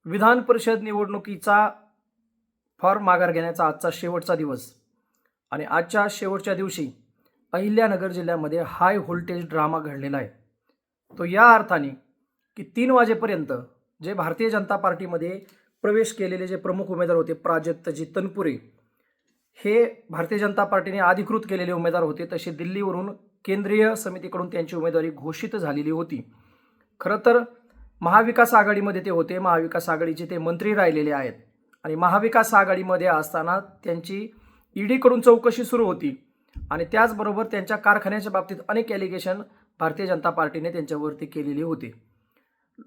विधान परिषद निवडणुकीचा फॉर्म माघार घेण्याचा आजचा शेवटचा दिवस आणि आजच्या शेवटच्या दिवशी अहिल्यानगर जिल्ह्यामध्ये हाय व्होल्टेज ड्रामा घडलेला आहे. तो या अर्थाने की 3 वाजेपर्यंत जे भारतीय जनता पार्टीमध्ये प्रवेश केलेले जे प्रमुख उमेदवार होते, प्राजक्तजी तनपुरे, हे भारतीय जनता पार्टीने अधिकृत केलेले उमेदवार होते. तसे दिल्लीवरून केंद्रीय समितीकडून त्यांची उमेदवारी घोषित झालेली होती. खरं तर महाविकास आघाडीमध्ये ते होते, महाविकास आघाडीचे ते मंत्री राहिलेले आहेत आणि महाविकास आघाडीमध्ये असताना त्यांची ईडीकडून चौकशी सुरू होती आणि त्याचबरोबर त्यांच्या कारखान्याच्या बाबतीत अनेक ॲलिगेशन भारतीय जनता पार्टीने त्यांच्यावरती केलेली होती.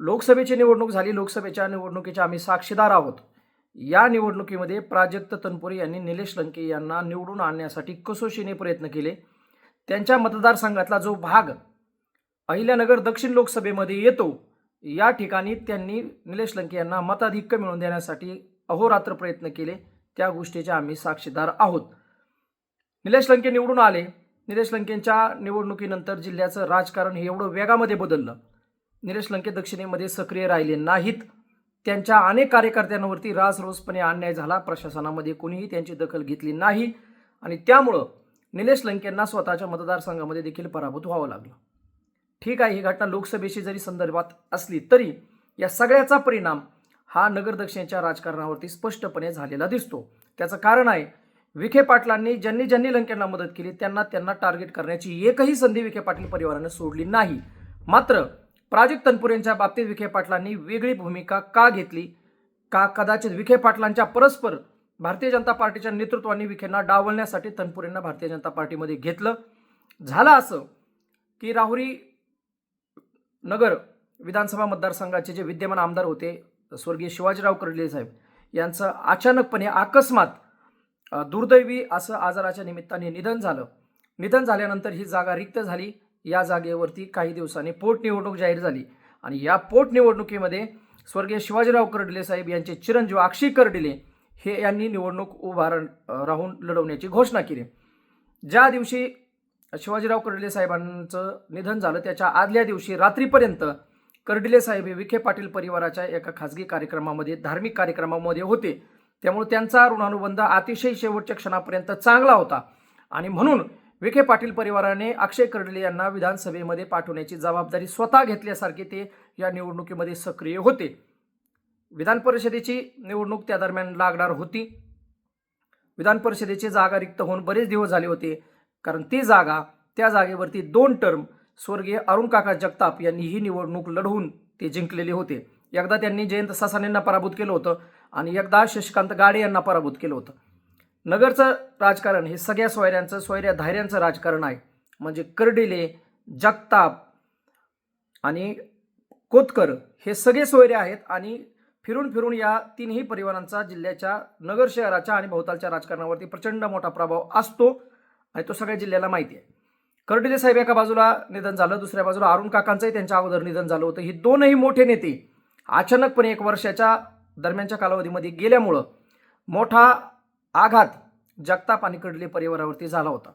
लोकसभेची निवडणूक झाली. लोकसभेच्या निवडणुकीचे आम्ही साक्षीदार आहोत. या निवडणुकीमध्ये प्राजक्त तनपुरे यांनी निलेश लंके यांना निवडून आणण्यासाठी कसोशीने प्रयत्न केले. त्यांच्या मतदारसंघातला जो भाग अहिल्यानगर दक्षिण लोकसभेमध्ये येतो, या ठिकाणी त्यांनी निलेश लंके यांना मताधिक्य मिळवून देण्यासाठी अहोरात्र प्रयत्न केले. त्या गोष्टीचे आम्ही साक्षीदार आहोत. निलेश लंके निवडून आले. निलेश लंकेंच्या निवडणुकीनंतर जिल्ह्याचं राजकारण हे एवढं वेगामध्ये बदललं. निलेश लंके दक्षिणेमध्ये सक्रिय राहिले नाहीत. त्यांच्या अनेक कार्यकर्त्यांवरती राजरोसपणे अन्याय झाला. प्रशासनामध्ये कोणीही त्यांची दखल घेतली नाही आणि त्यामुळं निलेश लंकेंना स्वतःच्या मतदारसंघामध्ये देखील पराभूत व्हावं लागलं. ठीक आहे, ही घटना लोकसभेशी जरी संदर्भात असली तरी या सगळ्याचा परिणाम हा नगर दक्षिणच्या राजकारणावरती स्पष्टपणे झालेला दिसतो. त्याचं कारण आहे, विखे पाटलांनी ज्यांनी लंकेंना मदत केली त्यांना टार्गेट करण्याची एकही संधी विखे पाटील परिवाराने सोडली नाही. मात्र प्राजक्त तनपुरेंच्या बाबतीत विखे पाटलांनी वेगळी भूमिका का घेतली? कदाचित विखे पाटलांच्या परस्पर भारतीय जनता पार्टीच्या नेतृत्वाने विखेंना डावलण्यासाठी तनपुरेंना भारतीय जनता पार्टीमध्ये घेतलं. झालं असं की राहुरी नगर विधानसभा मतदारसंघाचे जे विद्यमान आमदार होते, स्वर्गीय शिवाजीराव कर्डिले साहेब, यांचं अचानकपणे अकस्मात दुर्दैवी असं आजाराच्या निमित्ताने निधन झालं. निधन झाल्यानंतर ही जागा रिक्त झाली. या जागेवरती काही दिवसांनी पोटनिवडणूक जाहीर झाली आणि या पोटनिवडणुकीमध्ये स्वर्गीय शिवाजीराव कर्डिले साहेब यांचे चिरंजीव अक्षय कर्डिले हे यांनी निवडणूक उभा राहून लढवण्याची घोषणा केली. ज्या दिवशी शिवाजीराव कर्डिले साहेबांचं निधन झालं त्याच्या आदल्या दिवशी रात्रीपर्यंत कर्डिले साहेब हे विखे पाटील परिवाराच्या एका खासगी कार्यक्रमामध्ये, धार्मिक कार्यक्रमामध्ये होते. त्यामुळे त्यांचा ऋणानुबंध अतिशय शेवटच्या क्षणापर्यंत चांगला होता आणि म्हणून विखे पाटील परिवाराने अक्षय कर्डिले यांना विधानसभेमध्ये पाठवण्याची जबाबदारी स्वतः घेतल्यासारखे ते या निवडणुकीमध्ये सक्रिय होते. विधान परिषदेची निवडणूक त्या दरम्यान लागणार होती. विधान परिषदेची जागा रिक्त होऊन बरेच दिवस झाले होते, कारण त्या जागेवरती 2 टर्म स्वर्गीय अरुण काका जगताप यांनी ही निवडणूक लढवून ते जिंकलेले होते. एकदा त्यांनी जयंत सासानेंना पराभूत केलं होतं आणि एकदा शशिकांत गाडे यांना पराभूत केलं होतं. नगरचं राजकारण हे सगळ्या सोयऱ्या धायऱ्यांचं राजकारण आहे. म्हणजे कर्डिले, जगताप आणि कोतकर हे सगळे सोयरे आहेत आणि फिरून या तिन्ही परिवारांचा जिल्ह्याच्या, नगर शहराच्या आणि भोवतालच्या राजकारणावरती प्रचंड मोठा प्रभाव असतो आणि तो सगळ्या जिल्ह्याला माहिती आहे. कर्डिले साहेब एका बाजूला निधन झालं, दुसऱ्या बाजूला अरुण काकांचंही त्यांच्या अगोदर निधन झालं होतं. ही दोनही मोठे नेते अचानकपणे 1 वर्षाच्या दरम्यानच्या कालावधीमध्ये गेल्यामुळं मोठा आघात जगताप आणि कर्डिले परिवारावरती झाला होता.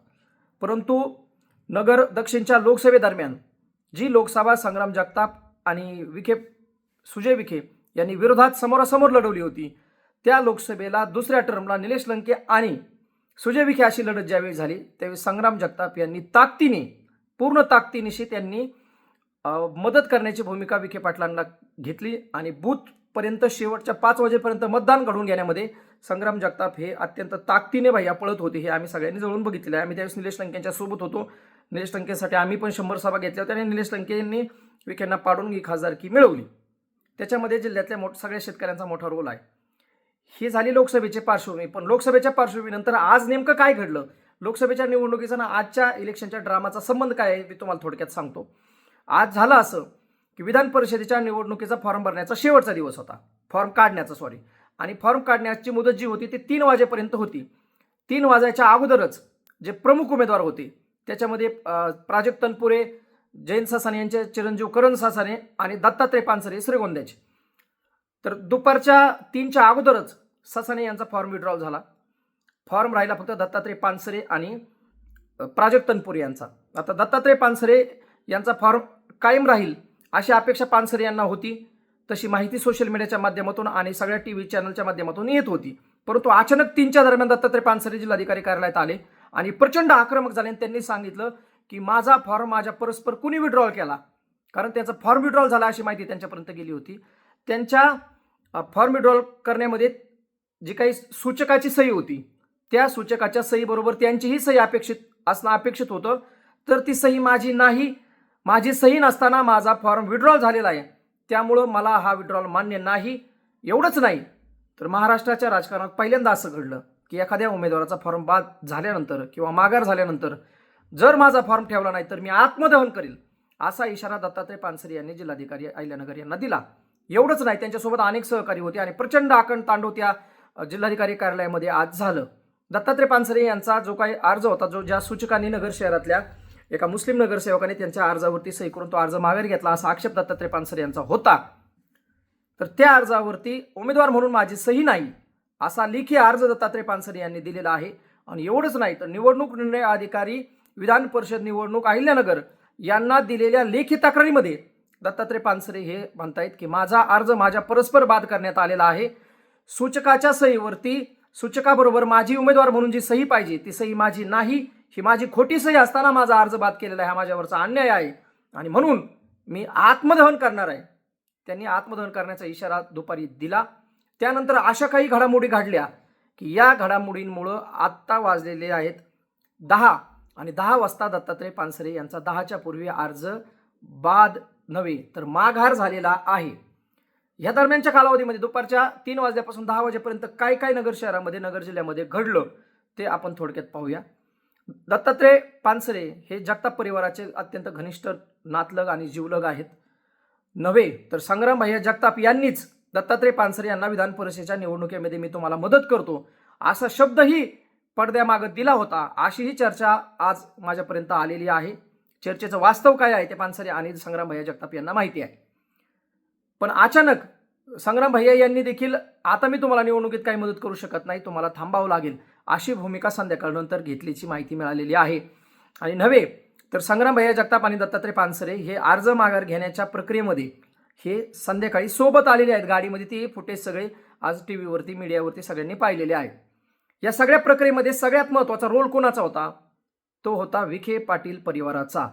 परंतु नगर दक्षिणच्या लोकसभेदरम्यान जी लोकसभा संग्राम जगताप आणि सुजय विखे यांनी विरोधात समोरासमोर लढवली होती, त्या लोकसभेला दुसऱ्या टर्मला निलेश लंके आणि सुजय विखे अशी लढत ज्यावेळी झाली त्यावेळी संग्राम जगताप यांनी पूर्ण ताकदीनिशी त्यांनी मदत करण्याची भूमिका विखे पाटलांना घेतली आणि बूथपर्यंत शेवटच्या 5 वाजेपर्यंत मतदान घडवून घेण्यामध्ये संग्राम जगताप हे अत्यंत ताकदीने भैया पळत होते. हे आम्ही सगळ्यांनी जवळून बघितलेलं आहे. आम्ही त्यावेळेस निलेश लंकेंच्या सोबत होतो. निलेश लंकेसाठी आम्ही पण 100 सभा घेतल्या होत्या आणि निलेश लंकेंनी विखेंना पाडून ही खासदारकी मिळवली. त्याच्यामध्ये जिल्ह्यातल्या सगळ्या शेतकऱ्यांचा मोठा रोल आहे. ही झाली लोकसभेची पार्श्वभूमी. पण लोकसभेच्या पार्श्वभूमीनंतर आज नेमकं काय घडलं, लोकसभेच्या निवडणुकीचा ना आजच्या इलेक्शनच्या ड्रामाचा संबंध काय आहे, मी तुम्हाला थोडक्यात सांगतो. आज झालं असं की विधान परिषदेच्या निवडणुकीचा फॉर्म भरण्याचा शेवटचा दिवस होता, फॉर्म काढण्याची मुदत जी होती ती 3 वाजेपर्यंत होती. 3 वाजायच्या अगोदरच जे प्रमुख उमेदवार होते त्याच्यामध्ये प्राजक्त तनपुरे, जयंत सासाने यांचे चिरंजीव करण सासाने आणि दत्तात्रय पानसरे श्रीगोंद्याचे, तर दुपारच्या 3च्या अगोदरच सासाने यांचा फॉर्म विड्रॉल झाला. फॉर्म राहिला फक्त दत्तात्रय पानसरे आणि प्राजक्त तनपुरे यांचा. आता दत्तात्रय पानसरे यांचा फॉर्म कायम राहील अशी अपेक्षा पानसरे यांना होती. तशी माहिती सोशल मीडियाच्या माध्यमातून आणि सगळ्या टीव्ही चॅनलच्या माध्यमातून येत होती. परंतु अचानक 3च्या दरम्यान दत्तात्रय पानसरे जिल्हाधिकारी कार्यालयात आले आणि प्रचंड आक्रमक झाले आणि त्यांनी सांगितलं की माझा फॉर्म माझ्या परस्पर कुणी विड्रॉल केला, कारण त्याचा फॉर्म विड्रॉल झाला अशी माहिती त्यांच्यापर्यंत गेली होती. त्यांच्या फॉर्म विड्रॉल करण्यामध्ये जी काही सूचकाची सही होती त्या सूचकाच्या सहीबरोबर त्यांचीही सही असणं अपेक्षित होतं. तर ती सही माझी नाही, माझी सही नसताना माझा फॉर्म विड्रॉल झालेला आहे, त्यामुळं मला हा विड्रॉल मान्य नाही. एवढंच नाही तर महाराष्ट्राच्या राजकारणात पहिल्यांदा असं घडलं की एखाद्या उमेदवाराचा फॉर्म बाद झाल्यानंतर किंवा माघार झाल्यानंतर जर माझा फॉर्म ठेवला नाही तर मी आत्मदहन करील, असा इशारा दत्तात्रय पानसरे यांनी जिल्हाधिकारी अहिल्यानगर यांना दिला. एवढंच नाही, त्यांच्यासोबत अनेक सहकारी होते आणि प्रचंड आकंठ तांडव त्या जिल्हाधिकारी कार्यालयामध्ये आज झालं. दत्तात्रय पानसरे यांचा जो काही अर्ज होता, ज्या सूचकांनी नगर शहरातल्या एका मुस्लिम नगरसेवकाने त्यांच्या अर्जावरती सही करून तो अर्ज माघारी घेतला असा आक्षेप दत्तात्रय पानसरे यांचा होता. तर त्या अर्जावरती उमेदवार म्हणून माझी सही नाही असा लेखी अर्ज दत्तात्रय पानसरे यांनी दिलेला आहे. आणि एवढंच नाही तर निवडणूक निर्णय अधिकारी विधान परिषद निवडणूक अहिल्यानगर यांना दिलेल्या लेखी तक्रारीमध्ये दत्तात्रय पानसरे हे म्हणतायत की माझा अर्ज माझ्या परस्पर बाद करण्यात आलेला आहे. सूचकाच्या सहीवरती सूचकाबरोबर माझी उमेदवार म्हणून जी सही पाहिजे ती सही माझी नाही, ही माझी खोटी सही असताना माझा अर्ज बाद केलेला आहे, हा माझ्यावरचा अन्याय आहे आणि म्हणून मी आत्मदहन करणार आहे. त्यांनी आत्मदहन करण्याचा इशारा दुपारी दिला. त्यानंतर अशा काही घडामोडी घडल्या की या घडामोडींमुळं आत्ता वाजलेले आहेत 10 आणि 10 वाजता दत्तात्रय पानसरे यांचा 10च्या पूर्वी अर्ज बाद नव्हे तर माघार झालेला आहे. या दरम्यानच्या कालावधीमध्ये दुपारच्या 3 वाजल्यापासून 10 वाजेपर्यंत काय काय नगर शहरामध्ये नगर जिल्ह्यामध्ये घडलं ते आपण थोडक्यात पाहूया. दत्तात्रय पानसरे हे जगताप परिवाराचे अत्यंत घनिष्ठ नातलग आणि जीवलग आहेत. नव्हे तर संग्राम भैया जगताप यांनीच दत्तात्रय पानसरे यांना विधान परिषदेच्या निवडणुकीमध्ये मी तुम्हाला मदत करतो असा शब्दही पडद्यामागत दिला होता, अशीही चर्चा आज माझ्यापर्यंत आलेली आहे. चर्चेचं वास्तव काय आहे ते पानसरे आणि संग्राम भैया जगताप यांना माहिती आहे. पण अचानक संग्राम भैया यांनी देखील आता मी तुम्हाला निवडणुकीत काही मदत करू शकत नाही, तुम्हाला थांबावं लागेल अशी भूमिका संध्याकाळनंतर घेतल्याची माहिती मिळालेली आहे. आणि नव्हे तर संग्राम भैया जगताप आणि दत्तात्रय पानसरे हे अर्ज माघार घेण्याच्या प्रक्रियेमध्ये हे संध्याकाळी सोबत आलेले आहेत गाडीमध्ये. ते फुटेज सगळे आज टीव्हीवरती मीडियावरती सगळ्यांनी पाहिलेले आहेत. या सगळ्या प्रक्रियेमध्ये सगळ्यात महत्त्वाचा रोल कोणाचा होता? तो होता विखे पाटील परिवाराचा,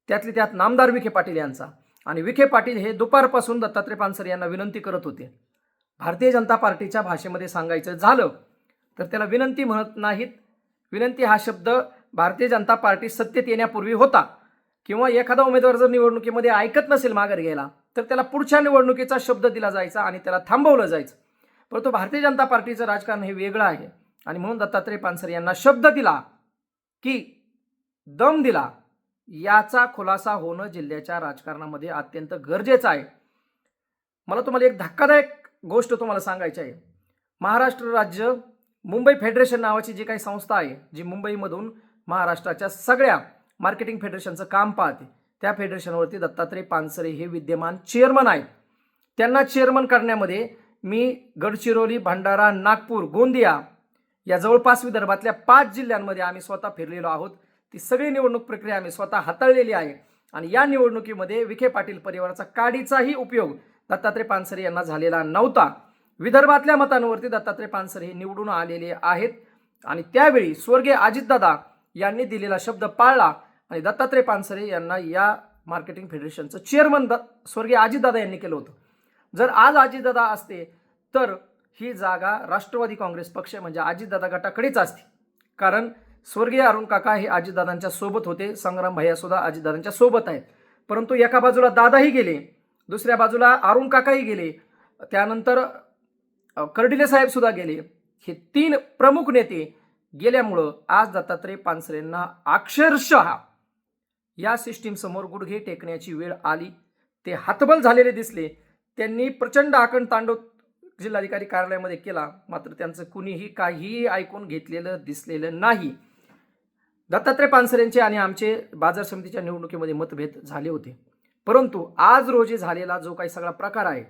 त्यातली त्यात नामदार विखे पाटील यांचा. आणि विखे पाटील हे दुपारपासून दत्तात्रय पानसरे यांना विनंती करत होते. भारतीय जनता पार्टीच्या भाषेमध्ये सांगायचं झालं तर त्याला विनंती म्हणत नाहीत. विनंती हा शब्द भारतीय जनता पार्टी सत्तेत येण्यापूर्वी होता, किंवा एखादा उमेदवार जर निवडणुकीमध्ये ऐकत नसेल माघार घ्यायला तर त्याला पुढच्या निवडणुकीचा शब्द दिला जायचा आणि त्याला थांबवलं जायचं. परंतु भारतीय जनता पार्टीचं राजकारण हे वेगळं आहे आणि म्हणून दत्तात्रय पानसरे यांना शब्द दिला की दम दिला, याचा खुलासा होणं जिल्ह्याच्या राजकारणामध्ये अत्यंत गरजेचं आहे. मला तुम्हाला एक धक्कादायक गोष्ट तुम्हाला सांगायची आहे. महाराष्ट्र राज्य मुंबई फेडरेशन नावाची जी काही संस्था आहे, जी मुंबईमधून महाराष्ट्राच्या सगळ्या मार्केटिंग फेडरेशनचं काम पाहते, त्या फेडरेशनवरती दत्तात्रय पानसरे हे विद्यमान चेअरमन आहेत. त्यांना चेअरमन करण्यामध्ये मी गडचिरोली, भंडारा, नागपूर, गोंदिया या जवळपास विदर्भातल्या 5 जिल्ह्यांमध्ये आम्ही स्वतः फिरलेलो आहोत. ती सगळी निवडणूक प्रक्रिया आम्ही स्वतः हाताळलेली आहे आणि या निवडणुकीमध्ये विखे पाटील परिवाराचा काडीचाही उपयोग दत्तात्रय पानसरे यांना झालेला नव्हता. विदर्भातल्या मतांवरती दत्तात्रय पानसरे हे निवडून आलेले आहेत आणि त्यावेळी स्वर्गीय अजितदादा यांनी दिलेला शब्द पाळला आणि दत्तात्रय पानसरे यांना या मार्केटिंग फेडरेशनचं चेअरमन स्वर्गीय अजितदादा यांनी केलं होतं. जर आज अजितदादा असते तर ही जागा राष्ट्रवादी काँग्रेस पक्ष म्हणजे अजितदादा गटाकडेच असते, कारण स्वर्गीय अरुण काका हे अजितदादांच्या सोबत होते, संग्राम भैया सुद्धा अजितदादांच्या सोबत आहेत. परंतु एका बाजूला दादाही गेले, दुसऱ्या बाजूला अरुण काकाही गेले, त्यानंतर कर्डिले साहेब सुद्धा गेले. हे 3 प्रमुख नेते गेल्यामुळं आज दत्तात्रय पानसरेंना अक्षरशः या सिस्टीम समोर गुडघे टेकण्याची वेळ आली. ते हतबल झालेले दिसले. त्यांनी प्रचंड आकंठ तांडव जिल्हाधिकारी कार्यालयामध्ये केला, मात्र त्यांचं कुणीही काहीही ऐकून घेतलेलं दिसलेलं नाही. दत्तात्रय पानसरेंचे आणि आमचे बाजार समितीच्या निवडणुकीमध्ये मतभेद झाले होते, परंतु आज रोजी झालेला जो काही सगळा प्रकार आहे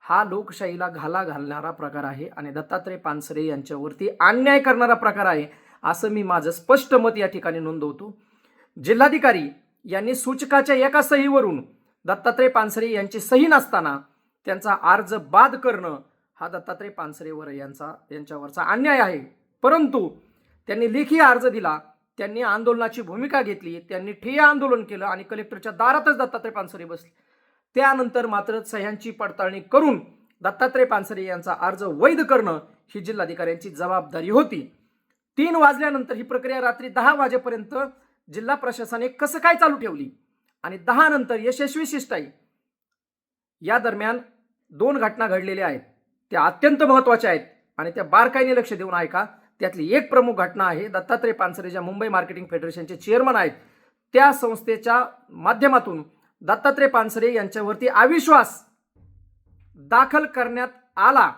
हा लोकशाहीला घाला घालणारा प्रकार आहे आणि दत्तात्रय पानसरे यांच्यावरती अन्याय करणारा प्रकार आहे, असं मी माझं स्पष्ट मत या ठिकाणी नोंदवतो. जिल्हाधिकारी यांनी सूचकाच्या एका सहीवरून दत्तात्रय पानसरे यांची सही नसताना त्यांचा अर्ज बाद करणं हा दत्तात्रय पानसरेवर यांच्यावरचा अन्याय आहे. परंतु त्यांनी लेखी अर्ज दिला, त्यांनी आंदोलनाची भूमिका घेतली, त्यांनी ठिय्या आंदोलन केलं आणि कलेक्टरच्या दारातच दत्तात्रय पानसरे बसले. त्यानंतर मात्र सह्यांची पडताळणी करून दत्तात्रय पानसरे यांचा अर्ज वैध करणं ही जिल्हाधिकाऱ्यांची जबाबदारी होती. 3 वाजल्यानंतर ही प्रक्रिया रात्री 10 वाजेपर्यंत जिल्हा प्रशासनाने कसं काय चालू ठेवली आणि 10 नंतर यशस्वी शिष्टाई या दरम्यान 2 घटना घडलेल्या आहेत. त्या अत्यंत महत्त्वाच्या आहेत आणि त्या बारकाईने लक्ष देऊन ऐका. त्यातली एक प्रमुख घटना आहे, दत्तात्रय पानसरे ज्या मुंबई मार्केटिंग फेडरेशनचे चेअरमन आहेत, त्या संस्थेच्या माध्यमातून दत्तात्रय पानसरे यांच्यावरती अविश्वास दाखल करण्यात आला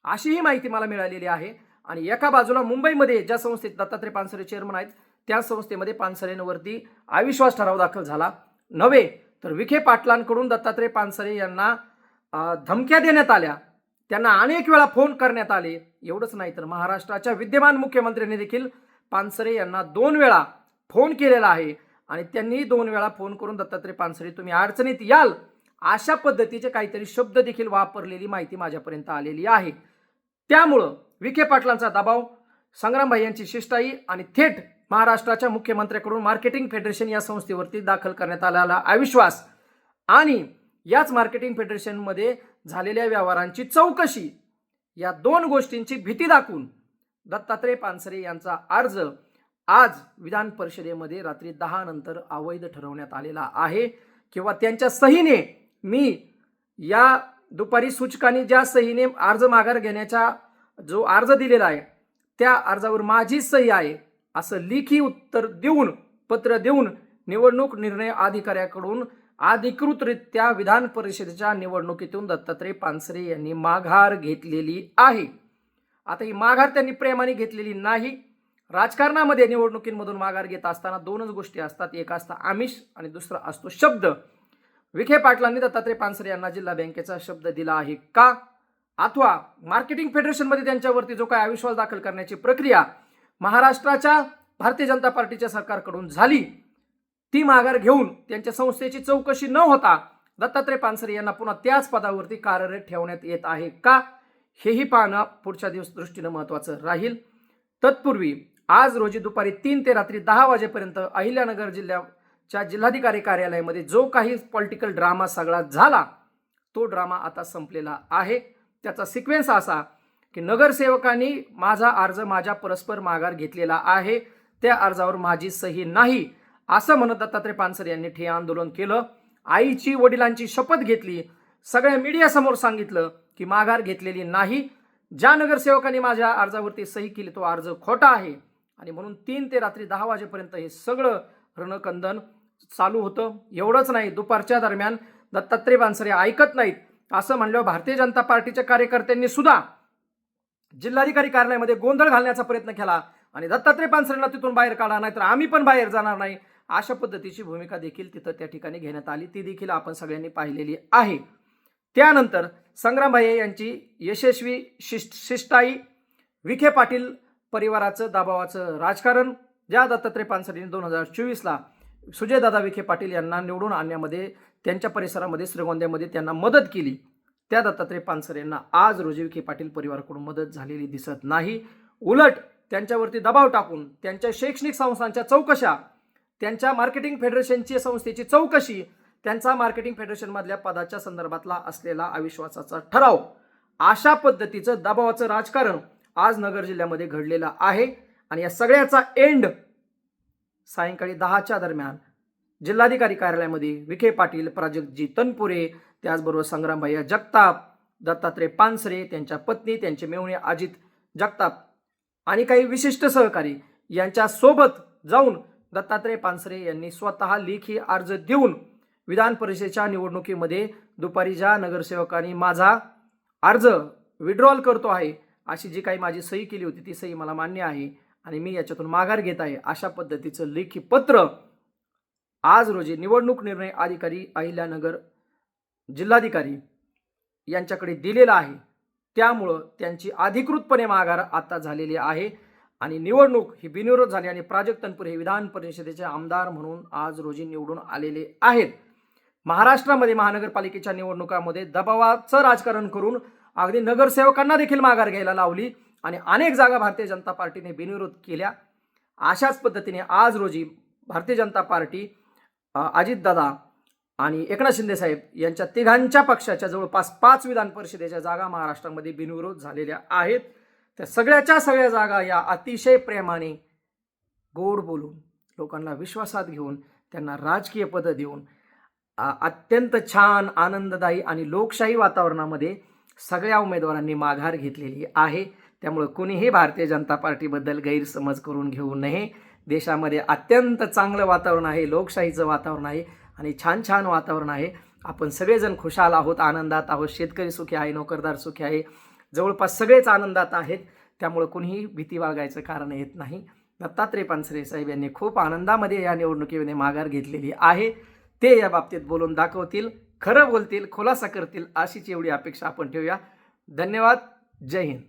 अशी ही माहिती मला मिळालेली आहे. आणि एका बाजूला मुंबईमध्ये ज्या संस्थेत दत्तात्रय पानसरे चेअरमन आहेत त्या संस्थेमध्ये पानसरेंवरती अविश्वास ठराव दाखल झाला नव्हे, तर विखे पाटलांकडून दत्तात्रय पानसरे यांना धमक्या देण्यात आल्या, त्यांना अनेक वेळा फोन करण्यात आले. एवढंच नाही तर महाराष्ट्राच्या विद्यमान मुख्यमंत्र्यांनी देखील पानसरे यांना 2 वेळा फोन केलेला आहे आणि त्यांनी 2 वेळा फोन करून दत्तात्रय पानसरे तुम्ही अडचणीत याल अशा पद्धतीचे काहीतरी शब्द देखील वापरलेली माहिती माझ्यापर्यंत आलेली आहे. त्यामुळं विखे पाटलांचा दबाव, संग्रामभाई यांची शिष्टाई आणि थेट महाराष्ट्राच्या मुख्यमंत्र्यांकडून मार्केटिंग फेडरेशन या संस्थेवरती दाखल करण्यात आलेला अविश्वास आणि याच मार्केटिंग फेडरेशनमध्ये झालेल्या व्यवहारांची चौकशी, या 2 गोष्टींची भीती दाखवून दत्तात्रय पानसरे यांचा अर्ज आज विधान परिषदेमध्ये रात्री 10 नंतर अवैध ठरवण्यात आलेला आहे. किंवा त्यांच्या सहीने, मी या दुपारी सूचकांनी ज्या सहीने अर्ज माघार घेण्याचा जो अर्ज दिलेला आहे त्या अर्जावर माझी सही आहे असं लेखी उत्तर देऊन, पत्र देऊन निवडणूक निर्णय अधिकाऱ्याकडून अधिकृतरित्या विधान परिषदेच्या निवडणुकीतून दत्तात्रय पानसरे यांनी माघार घेतलेली आहे. आता ही माघार त्यांनी प्रेमाने घेतलेली नाही. राजकारणामध्ये निवडणुकींमधून माघार घेत असताना 2च गोष्टी असतात, एक असतं आमिष आणि दुसरा असतो शब्द. विखे पाटलांनी दत्तात्रय पानसरे यांना जिल्हा बँकेचा शब्द दिला आहे का, अथवा मार्केटिंग फेडरेशनमध्ये त्यांच्यावरती जो काही अविश्वास दाखल करण्याची प्रक्रिया महाराष्ट्राच्या भारतीय जनता पार्टीच्या सरकारकडून झाली ती माघार घेऊन त्यांच्या संस्थेची चौकशी न होता दत्तात्रय पानसरे यांना पुन्हा त्याच पदावरती कार्यरत ठेवण्यात येत आहे का, हेही पाहणं पुढच्या दृष्टीनं महत्त्वाचं राहील. तत्पूर्वी आज रोजी दुपारी 3 ते रात्री 10 वाजेपर्यंत अहिल्यानगर जिल्ह्याच्या जिल्हाधिकारी कार्यालयामध्ये जो काही पॉलिटिकल ड्रामा सगळा झाला तो ड्रामा आता संपलेला आहे. त्याचा सिक्वेन्स असा की नगरसेवकांनी माझा अर्ज माझ्या परस्पर माघार घेतलेला आहे, त्या अर्जावर माझी सही नाही असं म्हणत दत्तात्रय पानसरे यांनी ठिय्या आंदोलन केलं. आईची वडिलांची शपथ घेतली, सगळ्या मीडियासमोर सांगितलं की माघार घेतलेली नाही. ज्या नगरसेवकांनी माझ्या अर्जावरती सही केली तो अर्ज खोटा आहे आणि म्हणून 3 ते रात्री 10 वाजेपर्यंत हे सगळं रणकंदन चालू होतं. एवढंच नाही, दुपारच्या दरम्यान दत्तात्रय पानसरे ऐकत नाहीत असं म्हणल्यावर भारतीय जनता पार्टीच्या कार्यकर्त्यांनी सुद्धा जिल्हाधिकारी कार्यालयामध्ये गोंधळ घालण्याचा प्रयत्न केला आणि दत्तात्रय पानसरेंना तिथून बाहेर काढा, नाहीतर आम्ही पण बाहेर जाणार नाही, अशा पद्धतीची भूमिका देखील तिथं त्या ठिकाणी घेण्यात आली. ती देखील आपण सगळ्यांनी पाहिलेली आहे. त्यानंतर संग्रामभाई यांची यशस्वी शिष्टाई, विखे पाटील परिवाराचं दबावाचं राजकारण, ज्या दत्तात्रय पानसरेंनी 2024ला सुजयदादा विखे पाटील यांना निवडून आणण्यामध्ये त्यांच्या परिसरामध्ये श्रीगोंद्यामध्ये त्यांना मदत केली, त्या दत्तात्रय पानसरेंना आज रोजी विखे पाटील परिवाराकडून मदत झालेली दिसत नाही. उलट त्यांच्यावरती दबाव टाकून त्यांच्या शैक्षणिक संस्थांच्या चौकशा, त्यांच्या मार्केटिंग फेडरेशनची संस्थेची चौकशी, त्यांचा मार्केटिंग फेडरेशनमधल्या पदाच्या संदर्भातला असलेला अविश्वासाचा ठराव, अशा पद्धतीचं दबावाचं राजकारण आज नगर जिल्ह्यामध्ये घडलेलं आहे. आणि या सगळ्याचा एंड सायंकाळी 10च्या दरम्यान जिल्हाधिकारी कार्यालयामध्ये विखे पाटील, प्राजक्तजी तनपुरे, त्याचबरोबर संग्रामभाई जगताप, दत्तात्रय पानसरे, त्यांच्या पत्नी, त्यांचे मेहुणे अजित जगताप आणि काही विशिष्ट सहकारी यांच्या सोबत जाऊन दत्तात्रय पानसरे यांनी स्वतः लेखी अर्ज देऊन विधान परिषदेच्या निवडणुकीमध्ये दुपारी ज्या नगरसेवकांनी माझा अर्ज विड्रॉल करतो आहे अशी जी काही माझी सही केली होती ती सही मला मान्य आहे आणि मी याच्यातून माघार घेत आहे, अशा पद्धतीचं लेखी पत्र आज रोजी निवडणूक निर्णय अधिकारी अहिल्यानगर जिल्हाधिकारी यांच्याकडे दिलेला आहे. त्यामुळं त्यांची अधिकृतपणे माघार आता झालेली आहे आणि निवडणूक ही बिनविरोध झाली आणि प्राजक्त तनपुरे हे विधान परिषदेचे आमदार म्हणून आज रोजी निवडून आलेले आहेत. महाराष्ट्रामध्ये महानगरपालिकेच्या निवडणुकामध्ये दबावाचं राजकारण करून अगदी नगरसेवकांना देखील माघार घ्यायला लावली आणि अनेक जागा भारतीय जनता पार्टीने बिनविरोध केल्या. अशाच पद्धतीने आज रोजी भारतीय जनता पार्टी, अजितदादा आणि एकनाथ शिंदे साहेब यांच्या तिघांच्या पक्षाच्या जवळपास 5 विधान परिषदेच्या जागा महाराष्ट्रामध्ये बिनविरोध झालेल्या आहेत. त्या सगळ्या जागा या अतिशय प्रेमाने, गोड बोलून, लोकांना विश्वासात घेऊन, त्यांना राजकीय पद देऊन अत्यंत छान, आनंददायी आणि लोकशाही वातावरणामध्ये सगळ्या उमेदवारांनी माघार घेतलेली आहे. त्यामुळे कोणीही भारतीय जनता पार्टीबद्दल गैरसमज करून घेऊ नये. देशामध्ये अत्यंत चांगलं वातावरण आहे, लोकशाहीचं वातावरण आहे आणि छान वातावरण आहे. आपण सगळेजण खुशाल आहोत, आनंदात आहोत. शेतकरी सुखी आहे, नोकरदार सुखी आहे, जवळपास सगळेच आनंदात आहेत. त्यामुळे कुणीही भीती बाळगायचं कारण येत नाही. दत्तात्रय पानसरे साहेब यांनी खूप आनंदामध्ये या निवडणुकीमध्ये माघार घेतलेली आहे. ते या बाबतीत बोलून दाखवतील, खरं बोलतील, खुलासा करतील, अशीच एवढी अपेक्षा आपण ठेवूया. धन्यवाद. जय हिंद.